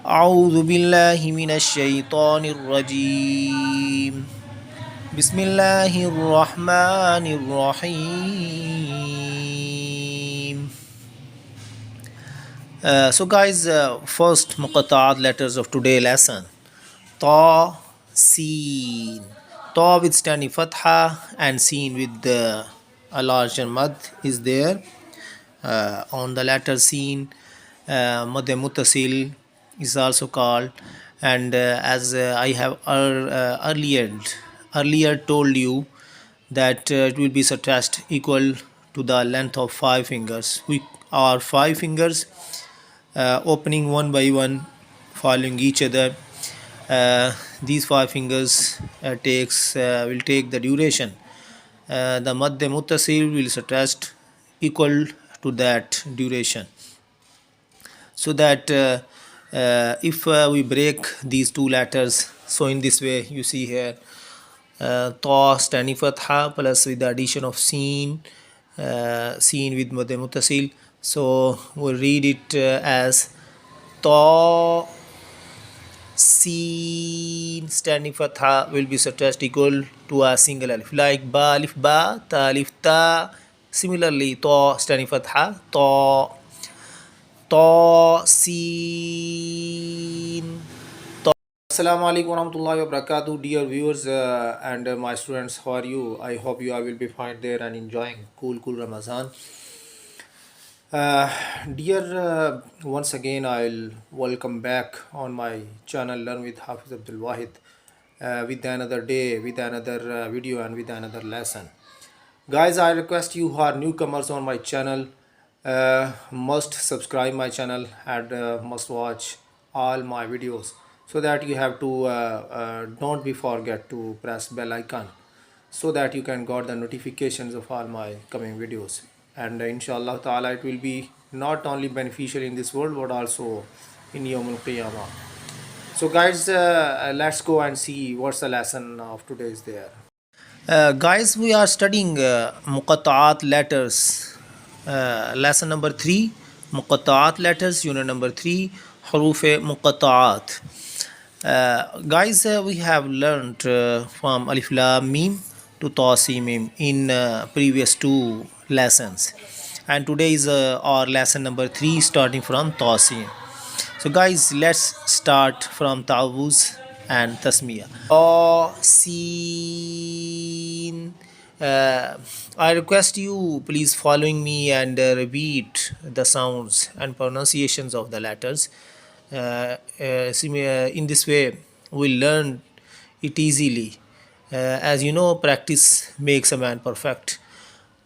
أعوذ بالله من الشيطان الرجيم. بسم الله الرحمن الرحيم. So guys, first Muqatta'aat letters of today lesson. Ta, Seen. Ta with standing fatha and Seen with a larger mad is there. On the letter Seen, Mad Muttasil is also called, and as I have earlier told you that it will be suggest equal to the length of five fingers. We are five fingers opening one by one, following each other. These five fingers will take the duration. The Madhya Muttasil will suggest equal to that duration, so that if we break these two letters, so in this way you see here ta standing fatha plus with the addition of seen with madhe muttasil, so we'll read it as ta seen standing fatha will be suggest equal to a single alif, like ba alif ba, ta alif ta. Similarly, ta standing fatha, ta Tosin. Assalamu alaikum warahmatullahi wabarakatuh, dear viewers and my students. How are you? I hope you all will be fine there and enjoying cool Ramadan. Dear, once again I'll welcome back on my channel Learn with Hafiz Abdul Wahid with another day, with another video and with another lesson. Guys, I request you who are newcomers on my channel must subscribe my channel and must watch all my videos, so that you have to don't be forget to press bell icon, so that you can get the notifications of all my coming videos. And inshallah ta'ala it will be not only beneficial in this world but also in Yawmul Qiyamah. So guys, let's go and see what's the lesson of today is there. Guys, we are studying Muqatta'aat letters. Lesson number 3, Muqatta'aat letters, unit number 3, Huruf Muqatta'aat. Guys, we have learned from Alif Lam Mim to Ta Sin Mim in previous two lessons. And today is our lesson number 3, starting from Ta Sin. So guys, let's start from Ta'awuz and Tasmiyah. Seen. I request you please following me and repeat the sounds and pronunciations of the letters. In this way, we'll learn it easily. As you know, practice makes a man perfect.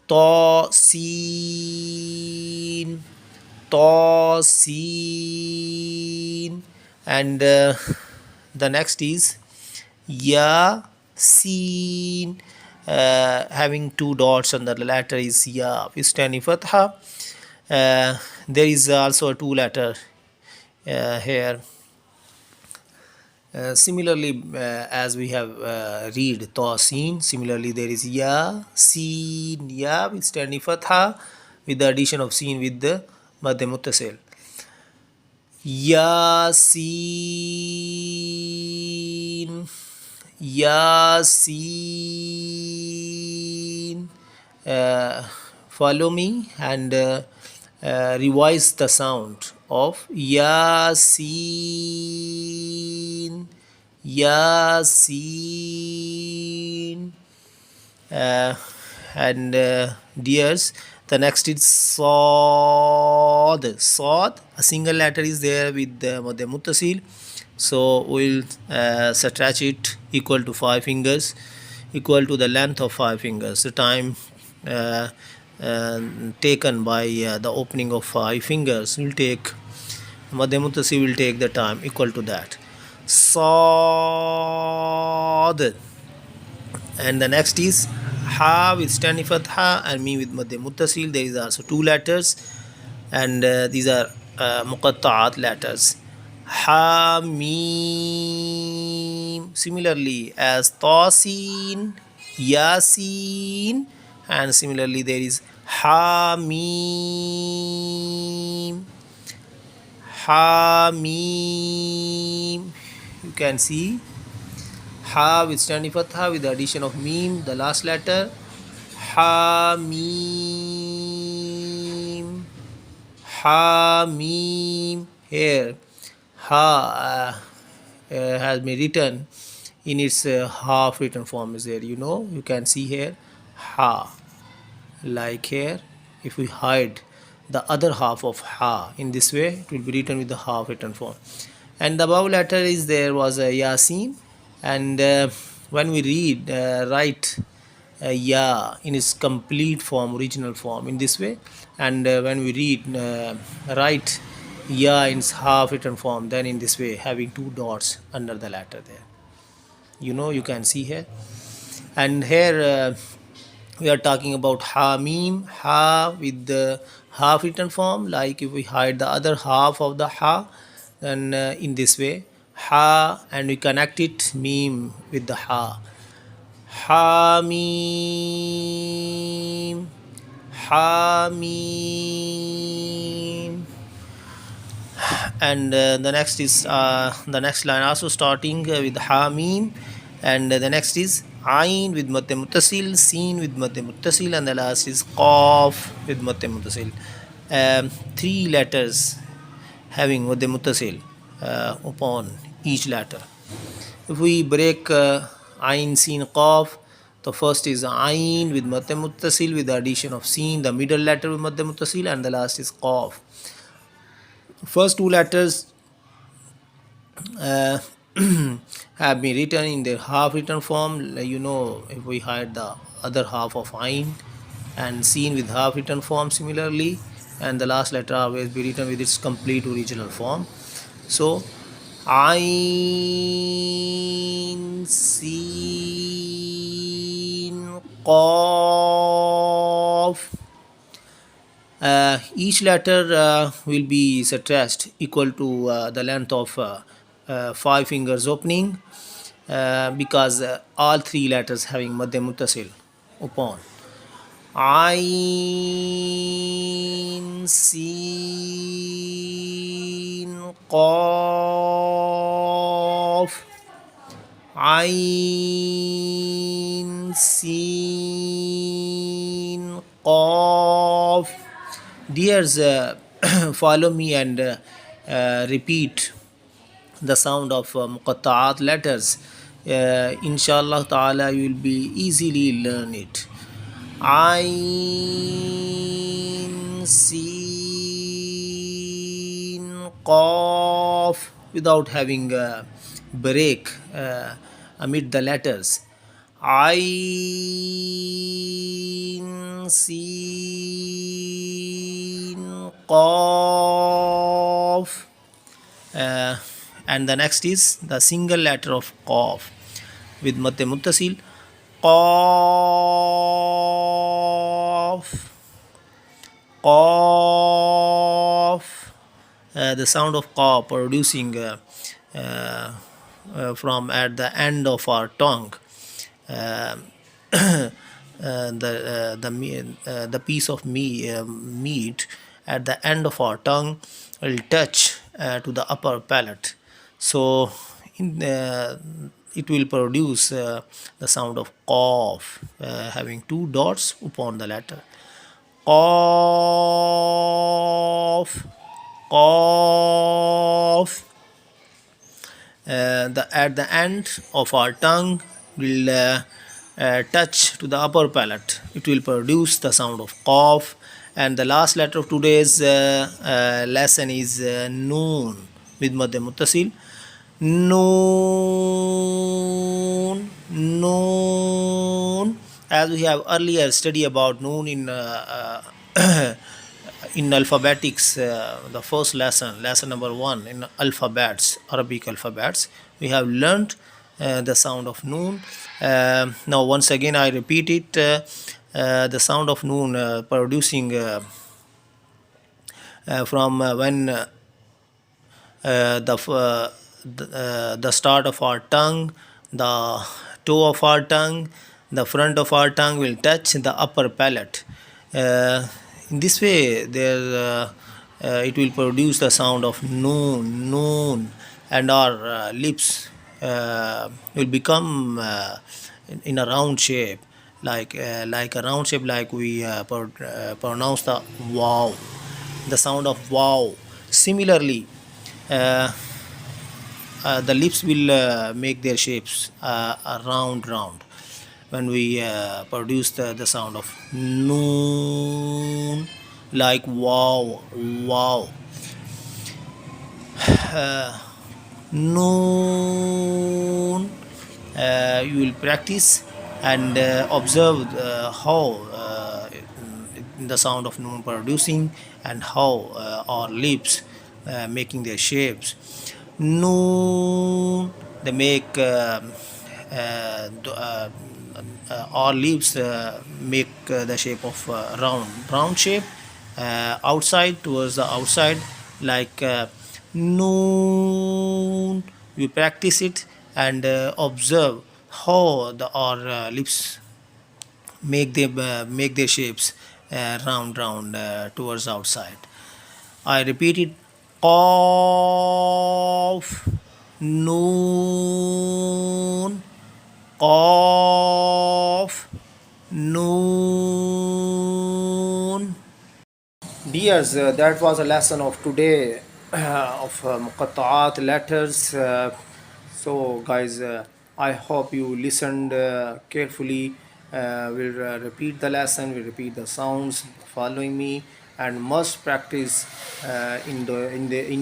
Ta, Seen, Ta, Seen, and the next is Ya, Seen, having two dots on the letter is Ya with standing fatha. There is also a two letter here. Similarly, as we have read Ta Sin, similarly there is Ya, Seen, Ya with standing fatha with the addition of Sin with the Madhya Muttasil. Yasin, Yasin. Follow me and revise the sound of Yasin, Yasin. And dears, the next is Sod. Sod, a single letter is there with the Madhya Muttasil, so we'll stretch it equal to five fingers, equal to the length of five fingers. The time taken by the opening of five fingers will take, Madhya Muttasil will take the time equal to that. Sod. And the next is Ha with standing fatha and Mim with Madhya Muttasil. There is also two letters, and these are Muqatta'aat letters. Ha, Mim. Similarly, as Tasin, Yasin, and similarly there is Ha, Mim, ha mim. You can see ha with standing fatha with the addition of mim, the last letter. Ha mim. Ha mim. Here ha has been written in its half written form is there. You can see here ha, like here. If we hide the other half of ha in this way, it will be written with the half written form. And the above letter is there was a yasin, and when we write ya in its complete form, original form, in this way, and when we write ya in its half written form, then in this way, having two dots under the letter there. You can see here. And here we are talking about ha mim, ha with the half written form. Like if we hide the other half of the ha, then in this way, ha, and we connect it mim with the ha. Ha mim, ha mim. And the next line also starting with ha mim, and the next is ain with matte muttasil, sin with matte muttasil, and the last is qaf with matte muttasil. Three letters having matte muttasil upon each letter. If we break ain, sin, qaf, the first is ain with matte muttasil with the addition of sin, the middle letter with matte muttasil, and the last is qaf. First two letters uh, have been written in their half written form. If we hide the other half of ain and seen with half written form similarly, and the last letter always be written with its complete original form. So ain, sin, qaf. Each letter will be stressed equal to the length of 5 fingers opening, because all three letters having madde muttasil upon. Ain, sin, qaf. Ain, sin, qaf. Dears, follow me and repeat the sound of Muqatta'aat letters. Inshallah ta'ala, you will be easily learn it. Ain, sin, qaf, without having a break amid the letters. Ain, sin, qaf. And the next is the single letter of qaf with matte muttasil. Qaf, qaf. The sound of qaf producing from at the end of our tongue. The piece of meat at the end of our tongue will touch to the upper palate. So it will produce the sound of qaf, having two dots upon the letter. Qaf, qaf. At the end of our tongue will touch to the upper palate. It will produce the sound of qaf. And the last letter of today's lesson is noon with madde muttasil. Noon, noon. As we have earlier studied about noon in in alphabetics, the first lesson number 1 in alphabets, Arabic alphabets, we have learned the sound of noon. Now once again I repeat it. The sound of noon producing from when the start of our tongue, the toe of our tongue, the front of our tongue will touch the upper palate. In this way, there it will produce the sound of noon, noon, and our lips will become in a round shape, like a round shape, like we pronounce the wow, the sound of wow. Similarly, uh, the lips will make their shapes round, round when we produce the sound of noon, like wow, wow, noon. You will practice and observe how the sound of noon producing, and how our lips making their shapes. Noon, they make our leaves make the shape of round shape outside, towards the outside, like noon. We practice it and observe how our lips make their shapes round, round, towards outside. I repeat it: Qaf, Noon, Qaf, Noon. Dears, that was a lesson of today of Muqatta'aat letters. So, guys, I hope you listened carefully. We'll repeat the lesson, we'll repeat the sounds following me, and must practice in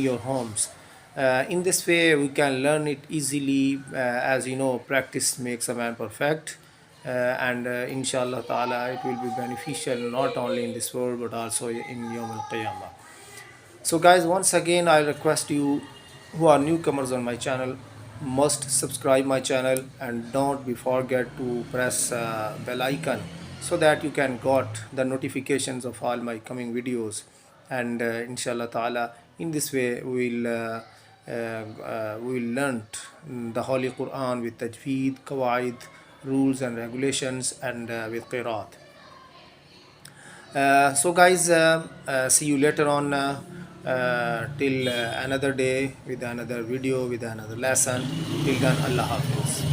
your homes. In this way, we can learn it easily. As you know, practice makes a man perfect. And inshallah ta'ala, it will be beneficial not only in this world but also in Yawm al Qiyamah. So, guys, once again, I request you who are newcomers on my channel must subscribe my channel, and don't be forget to press bell icon so that you can got the notifications of all my coming videos. And inshallah ta'ala, in this way we will learn the Holy Quran with tajweed, qawaid, rules and regulations, and with qiraat. So, guys, see you later on, till another day with another video, with another lesson. Till then, Allah Hafiz.